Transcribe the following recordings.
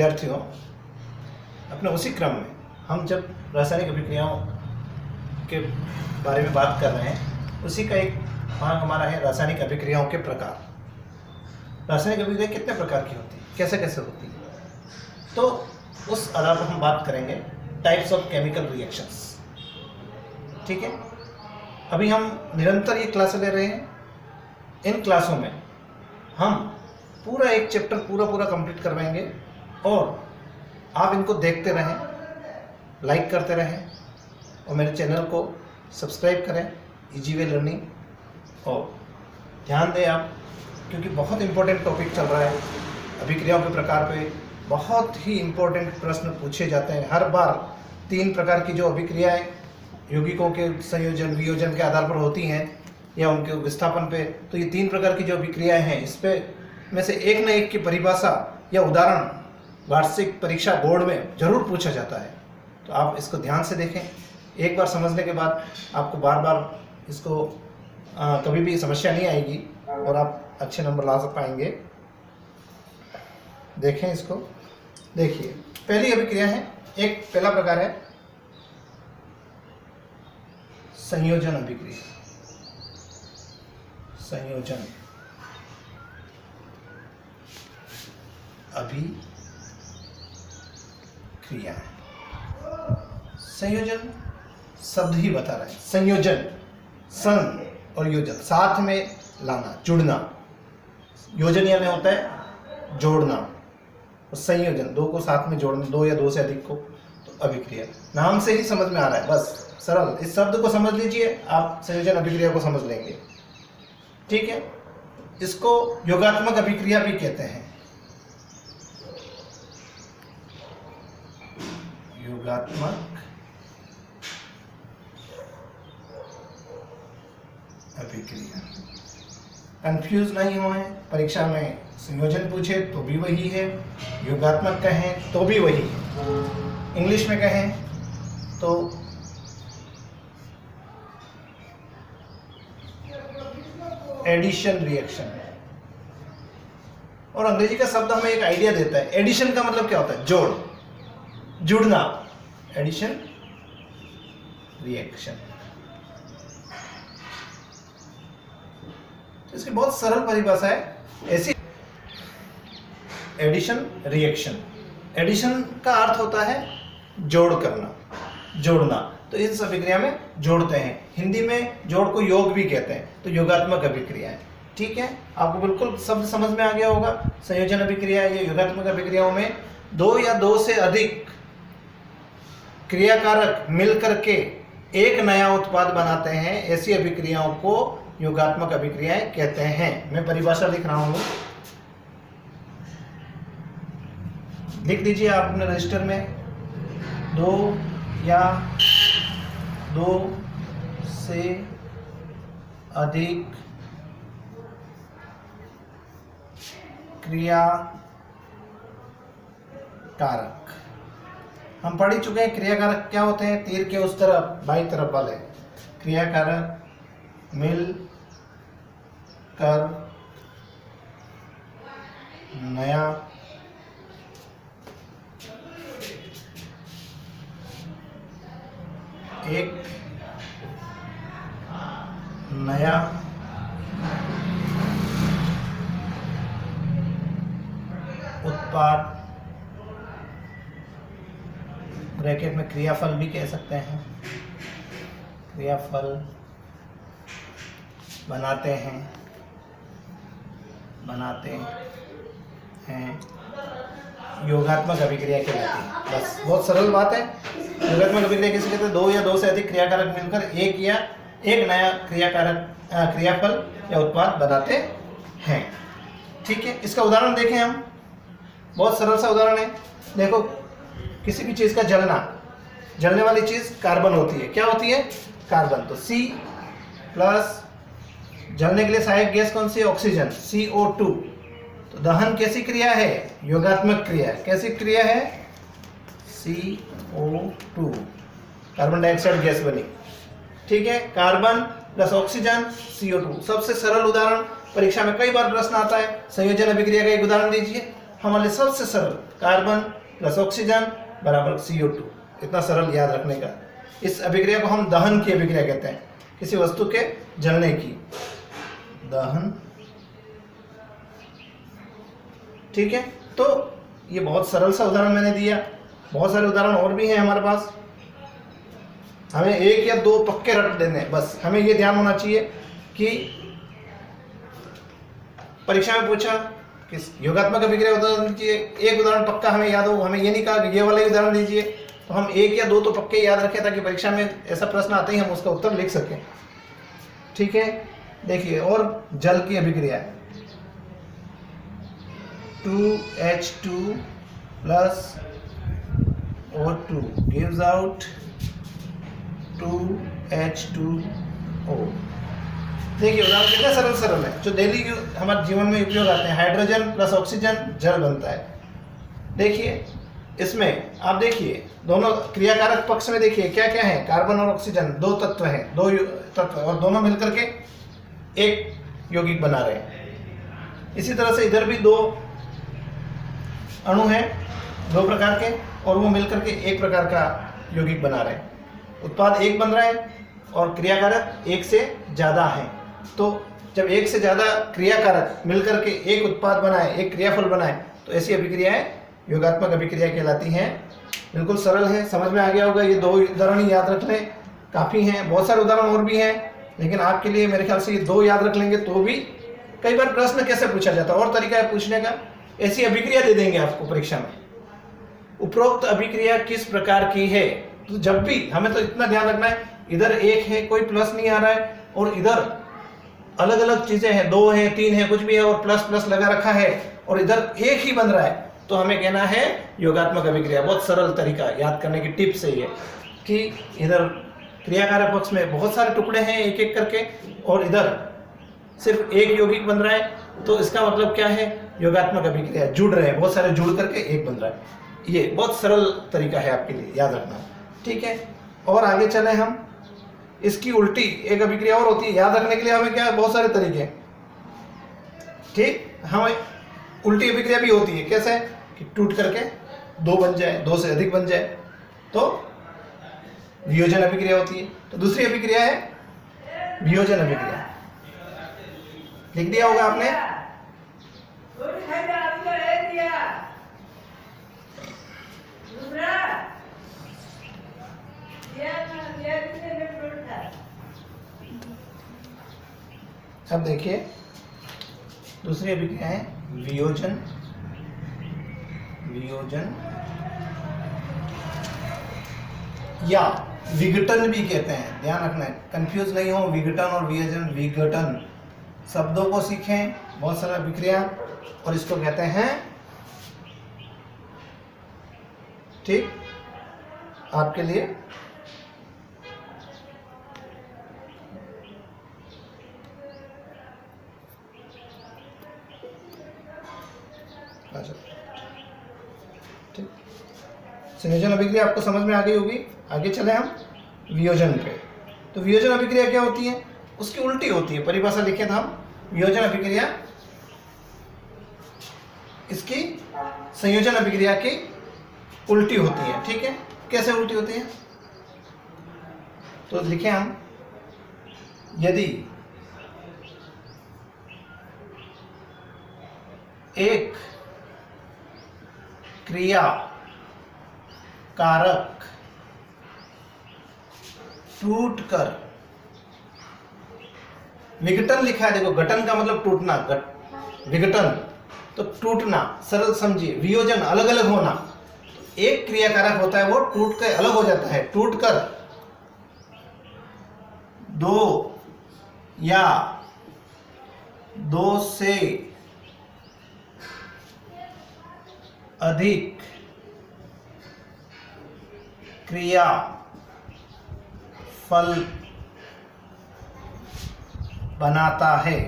विद्यार्थियों, अपने उसी क्रम में हम जब रासायनिक अभिक्रियाओं के बारे में बात कर रहे हैं, उसी का एक भाग हमारा है रासायनिक अभिक्रियाओं के प्रकार। रासायनिक अभिक्रिया कितने प्रकार की होती है, कैसे कैसे होती है, तो उस आधार पर हम बात करेंगे टाइप्स ऑफ केमिकल रिएक्शंस। ठीक है, अभी हम निरंतर ये क्लासें ले रहे हैं। इन क्लासों में हम पूरा एक चैप्टर पूरा कंप्लीट करवाएंगे और आप इनको देखते रहें, लाइक करते रहें और मेरे चैनल को सब्सक्राइब करें, इजी वे लर्निंग। और ध्यान दें आप, क्योंकि बहुत इंपॉर्टेंट टॉपिक चल रहा है। अभिक्रियाओं के प्रकार पे बहुत ही इंपॉर्टेंट प्रश्न पूछे जाते हैं हर बार। 3 प्रकार की जो अभिक्रियाएं यौगिकों के संयोजन वियोजन के आधार पर होती हैं या उनके विस्थापन पे, तो ये 3 प्रकार की जो अभिक्रियाएं हैं, इस पे में से एक न एक की परिभाषा या उदाहरण वार्षिक परीक्षा बोर्ड में जरूर पूछा जाता है। तो आप इसको ध्यान से देखें। एक बार समझने के बाद आपको बार बार इसको कभी भी समस्या नहीं आएगी और आप अच्छे नंबर ला पाएंगे। देखें इसको, देखिए पहली अभिक्रिया है, एक पहला प्रकार है संयोजन अभिक्रिया। संयोजन अभिक्रिया, संयोजन शब्द ही बता रहा है। संयोजन, सं और योजन साथ में लाना, जुड़ना। योजन यानी होता है जोड़ना, और संयोजन 2 को साथ में जोड़ना, 2 या 2 से अधिक को। तो अभिक्रिया नाम से ही समझ में आ रहा है, बस सरल। इस शब्द को समझ लीजिए, आप संयोजन अभिक्रिया को समझ लेंगे। ठीक है, इसको योगात्मक अभिक्रिया भी कहते हैं। योगात्मक अभिक्रिया। कंफ्यूज नहीं हुए, परीक्षा में संयोजन पूछे तो भी वही है, योगात्मक कहें तो भी वही है, इंग्लिश में कहें तो एडिशन रिएक्शन। और अंग्रेजी का शब्द हमें एक आइडिया देता है। एडिशन का मतलब क्या होता है? जोड़, जुड़ना, एडिशन रिएक्शन। तो इसकी बहुत सरल परिभाषा है ऐसी। एडिशन रिएक्शन, एडिशन का अर्थ होता है जोड़ करना, जोड़ना। तो इस अभिक्रिया में जोड़ते हैं। हिंदी में जोड़ को योग भी कहते हैं। तो योगात्मक अभिक्रिया है। ठीक है, आपको बिल्कुल शब्द समझ में आ गया होगा। संयोजन अभिक्रिया या योगात्मक अभिक्रियाओं में 2 या 2 से अधिक क्रियाकारक मिलकर के एक नया उत्पाद बनाते हैं। ऐसी अभिक्रियाओं को योगात्मक अभिक्रियाएं कहते हैं। मैं परिभाषा लिख रहा हूं, लिख दीजिए आप अपने रजिस्टर में। 2 या 2 से अधिक क्रियाकारक। हम पढ़ ही चुके हैं क्रियाकारक क्या होते हैं। तीर के उस तरफ बाईं तरफ वाले क्रियाकारक मिल कर नया एक नया उत्पाद, ब्रैकेट में क्रियाफल भी कह सकते हैं, क्रियाफल बनाते हैं योगात्मक अभिक्रिया कहलाती है। बस बहुत सरल बात है। योगात्मक अभिक्रिया किसे कहते हैं? 2 या 2 से अधिक क्रियाकारक मिलकर एक नया क्रियाफल या उत्पाद बनाते हैं। ठीक है, इसका उदाहरण देखें हम। बहुत सरल सा उदाहरण है। देखो, किसी भी चीज का जलने वाली चीज कार्बन होती है। क्या होती है? कार्बन। तो C प्लस, जलने के लिए सहायक गैस कौन सी है? Oxygen, CO2। तो दहन कैसी क्रिया है? योगात्मक क्रिया है। कैसी क्रिया है? CO2, कार्बन डाइऑक्साइड गैस बनी। ठीक है, कार्बन प्लस ऑक्सीजन CO2। सबसे सरल उदाहरण, परीक्षा में कई बार प्रश्न आता है। संयोजन अभिक्रिया का एक उदाहरण दीजिए। हमारे सबसे सरल, कार्बन प्लस ऑक्सीजन बराबर CO2, इतना सरल याद रखने का। इस अभिक्रिया को हम दहन की अभिक्रिया कहते हैं, किसी वस्तु के जलने की, दहन। ठीक है, तो ये बहुत सरल सा उदाहरण मैंने दिया, बहुत सारे उदाहरण और भी हैं हमारे पास। हमें एक या दो पक्के रट देने, बस हमें ये ध्यान होना चाहिए कि परीक्षा में पूछा कि योगात्मक अभिक्रिया उदाहरण दीजिए, एक उदाहरण पक्का हमें याद हो। हमें ये नहीं कहा कि ये वाला ही उदाहरण दीजिए, तो हम एक या दो तो पक्के याद रखें ताकि परीक्षा में ऐसा प्रश्न आते ही हम उसका उत्तर लिख सकें। ठीक है, देखिए, और जल की अभिक्रिया, 2H2 plus O2 gives out 2H2O। देखिए उदाहरण कितने सरल सरल है, जो डेली हमारे जीवन में उपयोग आते हैं। हाइड्रोजन प्लस ऑक्सीजन जल बनता है। देखिए इसमें आप देखिए दोनों क्रियाकारक पक्ष में देखिए क्या क्या है, कार्बन और ऑक्सीजन, दो तत्व हैं, दो तत्व, और दोनों मिलकर के एक यौगिक बना रहे हैं। इसी तरह से इधर भी दो अणु हैं, दो प्रकार के, और वो मिलकर के एक प्रकार का यौगिक बना रहे हैं। उत्पाद एक बन रहा है और क्रियाकारक एक से ज़्यादा हैं। तो जब एक से ज़्यादा क्रियाकारक मिलकर के एक उत्पाद बनाए, एक क्रियाफल बनाए, तो ऐसी अभिक्रियाएं योगात्मक अभिक्रिया कहलाती हैं। बिल्कुल सरल है, समझ में आ गया होगा। ये दो उदाहरण ही याद रख लें, काफ़ी हैं। बहुत सारे उदाहरण और भी हैं, लेकिन आपके लिए मेरे ख्याल से ये दो याद रख लेंगे तो भी। कई बार प्रश्न कैसे पूछा जाता है, और तरीका है पूछने का, ऐसी अभिक्रिया दे देंगे आपको परीक्षा में, उपरोक्त अभिक्रिया किस प्रकार की है। तो जब भी हमें तो इतना ध्यान रखना है, इधर एक है, कोई प्लस नहीं आ रहा है, और इधर अलग अलग चीजें हैं, दो हैं, तीन है, कुछ भी है, और प्लस प्लस लगा रखा है, और इधर एक ही बन रहा है, तो हमें कहना है योगात्मक अभिक्रिया। बहुत सरल तरीका याद करने की टिप्स है ये, कि इधर क्रियाकारक पक्ष में बहुत सारे टुकड़े हैं एक एक करके, और इधर सिर्फ एक यौगिक बन रहा है, तो इसका मतलब क्या है, योगात्मक अभिक्रिया, जुड़ रहे हैं, बहुत सारे जुड़ करके एक बन रहा है। ये बहुत सरल तरीका है आपके लिए याद रखना। ठीक है, और आगे चले हम। इसकी उल्टी एक अभिक्रिया और होती है, याद रखने के लिए हमें क्या, बहुत सारे तरीके हैं। ठीक, हमें उल्टी अभिक्रिया भी होती है, कैसे कि टूट करके दो बन जाए, दो से अधिक बन जाए, तो वियोजन अभिक्रिया होती है। तो दूसरी अभिक्रिया है वियोजन अभिक्रिया। लिख दिया होगा आपने। अब देखिए दूसरी अभिक्रिया है वियोजन। वियोजन या विघटन भी कहते हैं, ध्यान रखना है, कंफ्यूज नहीं हो। विघटन और वियोजन, विघटन शब्दों को सीखें, बहुत सारा अभिक्रिया, और इसको कहते हैं, ठीक, आपके लिए ठीक। संयोजन अभिक्रिया आपको समझ में आ गई होगी। आगे चले हम वियोजन पे। तो वियोजन अभिक्रिया क्या होती है, उसकी उल्टी होती है। परिभाषा लिखे था हम, वियोजन अभिक्रिया इसकी संयोजन अभिक्रिया की उल्टी होती है। ठीक है, कैसे उल्टी होती है, तो लिखे हम, यदि एक क्रिया कारक टूटकर, विघटन लिखा है, देखो घटन का मतलब टूटना, विघटन तो टूटना, सरल समझिए। वियोजन अलग अलग होना, तो एक क्रिया कारक होता है वो टूट कर अलग हो जाता है, टूटकर दो या दो से अधिक क्रिया फल बनाता है।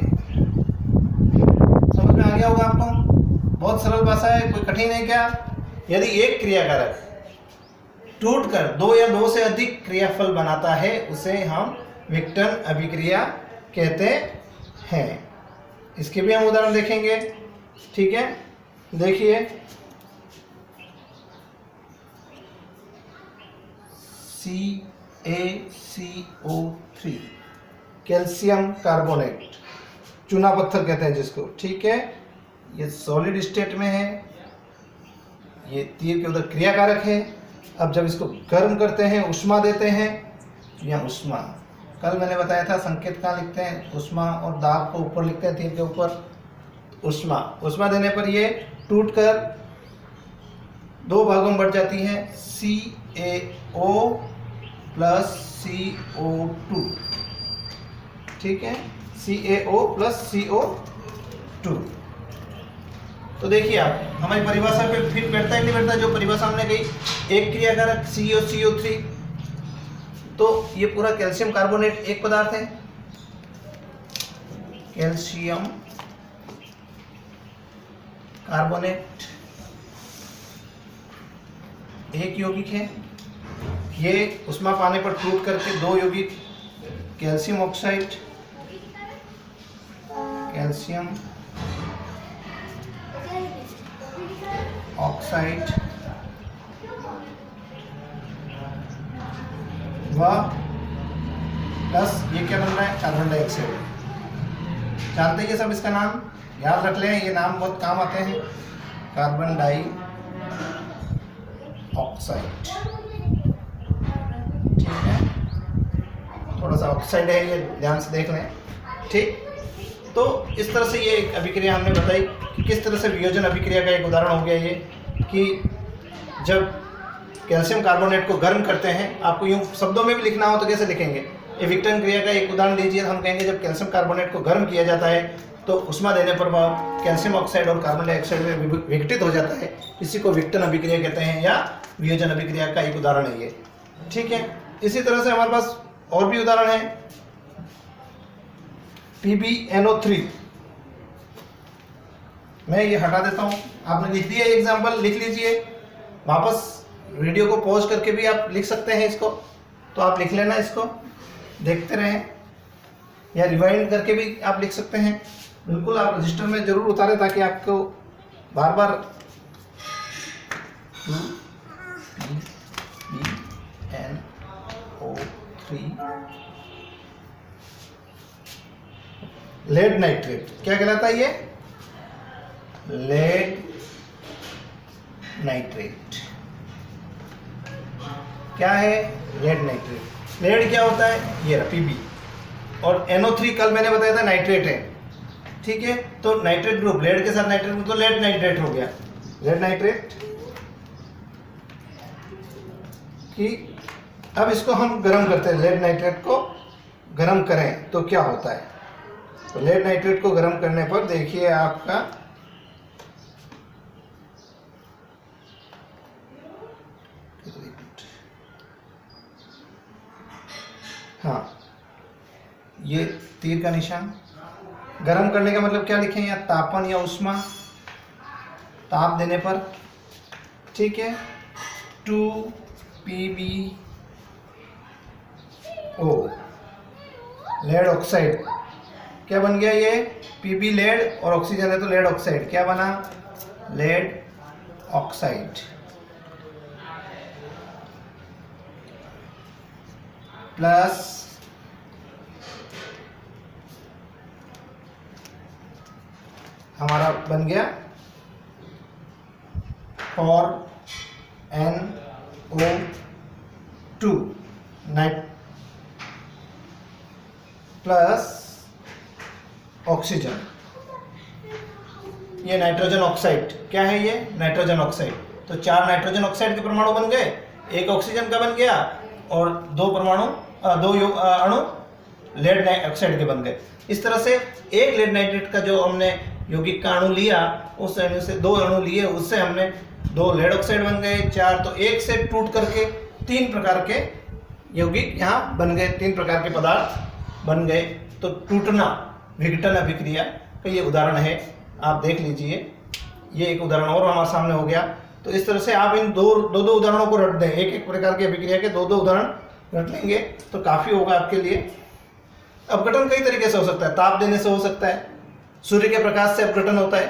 समझ में आ गया होगा आपको, बहुत सरल भाषा है, कोई कठिन है क्या। यदि एक क्रियाकारक टूटकर दो या दो से अधिक क्रियाफल बनाता है, उसे हम विघटन अभिक्रिया कहते हैं। इसके भी हम उदाहरण देखेंगे। ठीक है, देखिए CaCO3 कैल्शियम कार्बोनेट, चूना पत्थर कहते हैं जिसको, ठीक है। ये सॉलिड स्टेट में है, ये तीर के उधर क्रियाकारक है। अब जब इसको गर्म करते हैं, उष्मा देते हैं, यहाँ उष्मा, कल मैंने बताया था संकेत कहाँ लिखते हैं, उष्मा, और दाब को ऊपर लिखते हैं तीर के ऊपर, उष्मा। उष्मा देने पर ये टूटकर दो भागों में बढ़ जाती है, CaO प्लस CO2, ठीक है, CaO प्लस CO2। तो देखिए आप हमारी परिभाषा पे फिट बैठता है नहीं बैठता, जो परिभाषा हमने कही, एक क्रियाकारक CO3, तो ये पूरा कैल्शियम कार्बोनेट एक पदार्थ है, कैल्शियम कार्बोनेट एक यौगिक है। ये उष्मा पाने पर टूट करके दो यौगिक कैल्शियम ऑक्साइड, कैल्शियम ऑक्साइड व प्लस ये क्या बन रहा है, कार्बन डाइऑक्साइड। जानते हैं ये सब, इसका नाम याद रख लें, ये नाम बहुत काम आते हैं, कार्बन डाई ऑक्साइड, ठीक है। थोड़ा सा ऑक्साइड है, ये ध्यान से देख लें, ठीक। तो इस तरह से ये एक अभिक्रिया हमने बताई कि किस तरह से वियोजन अभिक्रिया का एक उदाहरण हो गया ये, कि जब कैल्शियम कार्बोनेट को गर्म करते हैं, आपको यूँ शब्दों में भी लिखना हो तो कैसे लिखेंगे, ये विघटन क्रिया का एक उदाहरण दीजिए। हम कहेंगे जब कैल्शियम कार्बोनेट को गर्म किया जाता है तो उष्मा देने पर वह कैल्शियम ऑक्साइड और कार्बन डाइऑक्साइड में विघटित हो जाता है, इसी को विघटन अभिक्रिया कहते हैं या वियोजन अभिक्रिया का एक उदाहरण है ये, ठीक है। इसी तरह से हमारे पास और भी उदाहरण है, PbNO3, मैं ये हटा देता हूँ, आपने लिख दिया एग्जाम्पल, लिख लीजिए, वापस वीडियो को पॉज करके भी आप लिख सकते हैं इसको, तो आप लिख लेना, इसको देखते रहें, या रिवाइंड करके भी आप लिख सकते हैं। बिल्कुल आप रजिस्टर में जरूर उतारें ताकि आपको बार बार PbNO3 लेड नाइट्रेट क्या कहलाता है, ये लेड नाइट्रेट क्या है, लेड नाइट्रेट। लेड क्या होता है, ये रहा Pb, और NO3 कल मैंने बताया था नाइट्रेट है, ठीक है। तो नाइट्रेट ग्रुप, लेड के साथ नाइट्रेट ग्रुप, तो लेड नाइट्रेट हो गया, लेड नाइट्रेट। कि अब इसको हम गर्म करते हैं, लेड नाइट्रेट को गर्म करें तो क्या होता है, तो लेड नाइट्रेट को गर्म करने पर देखिए आपका हाँ, ये तीर का निशान, गर्म करने का मतलब क्या लिखें, या तापन या उष्मा, ताप देने पर, ठीक है। 2PbO लेड ऑक्साइड क्या बन गया, ये Pb लेड और ऑक्सीजन है तो लेड ऑक्साइड क्या बना, लेड ऑक्साइड। प्लस हमारा बन गया और NO2 नाइट प्लस ऑक्सीजन, ये नाइट्रोजन ऑक्साइड क्या है, ये नाइट्रोजन ऑक्साइड। तो 4 नाइट्रोजन ऑक्साइड के परमाणु बन गए, एक ऑक्सीजन का बन गया और दो अणु लेड ऑक्साइड के बन गए। इस तरह से एक लेड नाइट्रेट का जो हमने यौगिक का अणु लिया, उस अणु से 2 अणु लिए, उससे हमने 2 लेड ऑक्साइड बन गए, 4, तो एक से टूट करके 3 प्रकार के यौगिक यहाँ बन गए, 3 प्रकार के पदार्थ बन गए। तो टूटना विघटन अभिक्रिया का ये उदाहरण है, आप देख लीजिए, ये एक उदाहरण और हमारे सामने हो गया। तो इस तरह से आप इन दो उदाहरणों को रट दें, एक प्रकार की अभिक्रिया के 2 उदाहरण रट लेंगे तो काफ़ी होगा आपके लिए। अपघटन कई तरीके से हो सकता है, ताप देने से हो सकता है, सूर्य के प्रकाश से अपघटन होता है,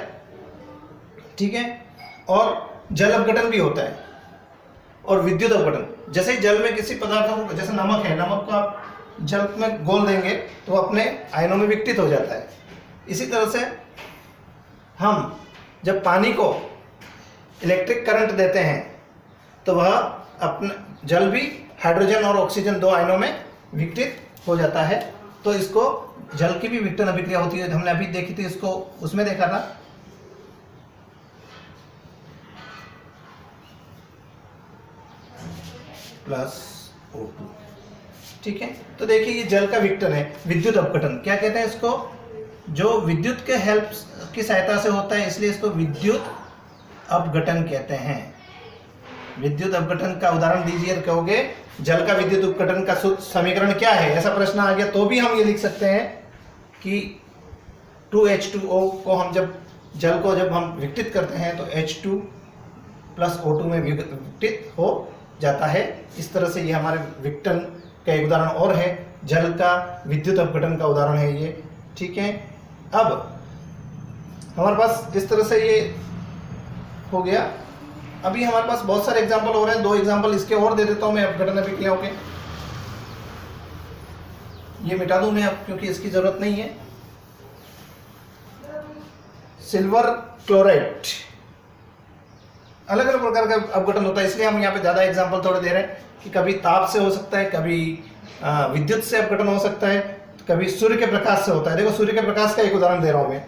ठीक है। और जल अपघटन भी होता है और विद्युत अपघटन। जैसे ही जल में किसी पदार्थों को, जैसे नमक है, नमक को आप जल में घोल देंगे तो वो अपने आयनों में विघटित हो जाता है। इसी तरह से हम जब पानी को इलेक्ट्रिक करंट देते हैं तो वह अपने जल भी हाइड्रोजन और ऑक्सीजन 2 आयनों में विघटित हो जाता है। तो इसको जल की भी विघटन अभिक्रिया होती है, हमने अभी देखी थी, इसको उसमें देखा था। प्लस O2, ठीक है। तो देखिए ये जल का विघटन है। विद्युत अपघटन क्या कहते हैं इसको? जो विद्युत के हेल्प की सहायता से होता है, इसलिए इसको विद्युत अपघटन कहते हैं। विद्युत अपघटन का उदाहरण दीजिए, कहोगे जल का विद्युत अपघटन का समीकरण क्या है, ऐसा प्रश्न आ गया तो भी हम ये लिख सकते हैं कि 2H2O को हम जल को जब हम विघटित करते हैं तो H2 प्लस O2 में विघटित हो जाता है। इस तरह से ये हमारे विघटन का एक उदाहरण और है, जल का विद्युत अपघटन का उदाहरण है ये, ठीक है। अब हमारे पास इस तरह से ये हो गया। अभी हमारे पास बहुत सारे एग्जाम्पल हो रहे हैं, 2 एग्जाम्पल इसके और दे देता हूं मैं अपघटन अभिक्रियाओं के। ये मिटा दूं मैं अब क्योंकि इसकी जरूरत नहीं है। सिल्वर क्लोराइड, अलग अलग प्रकार का अपघटन होता है, इसलिए हम यहाँ पे ज्यादा एग्जाम्पल थोड़े दे रहे हैं कि कभी ताप से हो सकता है, कभी विद्युत से अपघटन हो सकता है, कभी सूर्य के प्रकाश से होता है। देखो सूर्य के प्रकाश का एक उदाहरण दे रहा हूं मैं,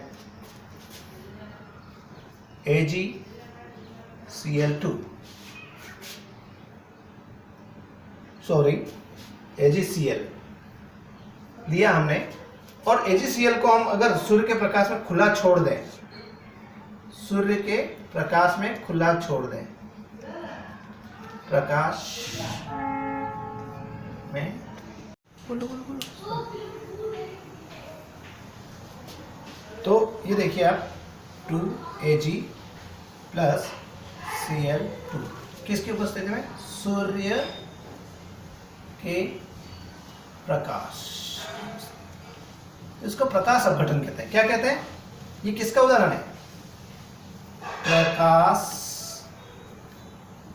AgCl2, सॉरी AgCl लिया हमने, और AgCl को हम अगर सूर्य के प्रकाश में खुला छोड़ दें, सूर्य के प्रकाश में खुला छोड़ दें, प्रकाश में बोलो तो ये देखिए आप 2Ag प्लस Cl2 किसकी उपस्थिति में? सूर्य के प्रकाश, इसको प्रकाश अपघटन कहते हैं। क्या कहते हैं? ये किसका उदाहरण है? प्रकाश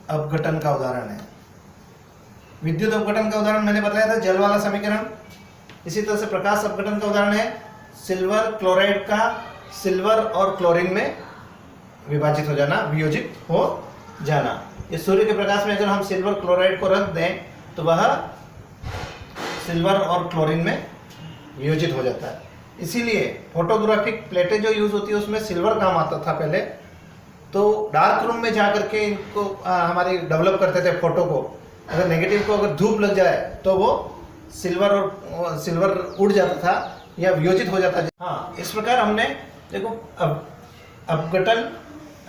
अपघटन का उदाहरण है। विद्युत अपघटन का उदाहरण मैंने बताया था, जल वाला समीकरण। इसी तरह से प्रकाश अपघटन का उदाहरण है सिल्वर क्लोराइड का सिल्वर और क्लोरीन में विभाजित हो जाना, वियोजित हो जाना। ये सूर्य के प्रकाश में अगर हम सिल्वर क्लोराइड को रख दें तो वह सिल्वर और क्लोरीन में वियोजित हो जाता है। इसीलिए फोटोग्राफिक प्लेटें जो यूज होती है उसमें सिल्वर काम आता था पहले, तो डार्क रूम में जाकर के इनको हमारे डेवलप करते थे फोटो को। अगर नेगेटिव को अगर धूप लग जाए तो वो सिल्वर उड़ जाता था या वियोजित हो जाता था। हाँ, इस प्रकार हमने देखो अब अपघटन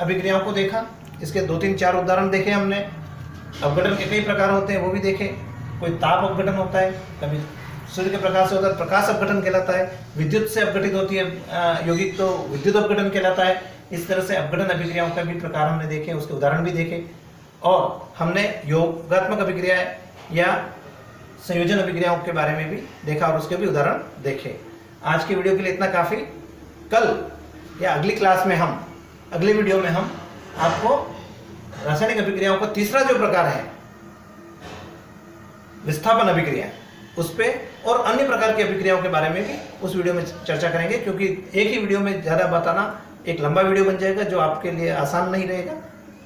अभिक्रियाओं को देखा, इसके 2-3-4 उदाहरण देखे हमने। अपघटन के कई प्रकार होते हैं वो भी देखे। कोई ताप अपघटन होता है, कभी सूर्य के प्रकाश से होता है, प्रकाश अपघटन कहलाता है। विद्युत से अपघटित होती है यौगिक तो विद्युत अपघटन कहलाता है। इस तरह से अपघटन अभिक्रियाओं का भी प्रकार हमने देखे, उसके उदाहरण भी देखे, और हमने योगात्मक अभिक्रियाएं या संयोजन अभिक्रियाओं के बारे में भी देखा और उसके भी उदाहरण देखे। आज की वीडियो के लिए इतना काफ़ी। कल या अगली क्लास में हम, अगले वीडियो में हम आपको रासायनिक अभिक्रियाओं का तीसरा जो प्रकार है विस्थापन अभिक्रिया, उस पे और अन्य प्रकार की अभिक्रियाओं के बारे में भी उस वीडियो में चर्चा करेंगे, क्योंकि एक ही वीडियो में ज़्यादा बताना एक लंबा वीडियो बन जाएगा जो आपके लिए आसान नहीं रहेगा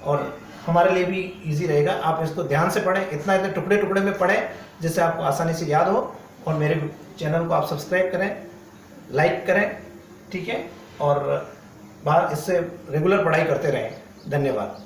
और हमारे लिए भी इजी रहेगा। आप इसको ध्यान से पढ़ें, इतने टुकड़े टुकड़े में पढ़ें जिससे आपको आसानी से याद हो। और मेरे चैनल को आप सब्सक्राइब करें, लाइक करें, ठीक है, और बाहर इससे रेगुलर पढ़ाई करते रहें। धन्यवाद।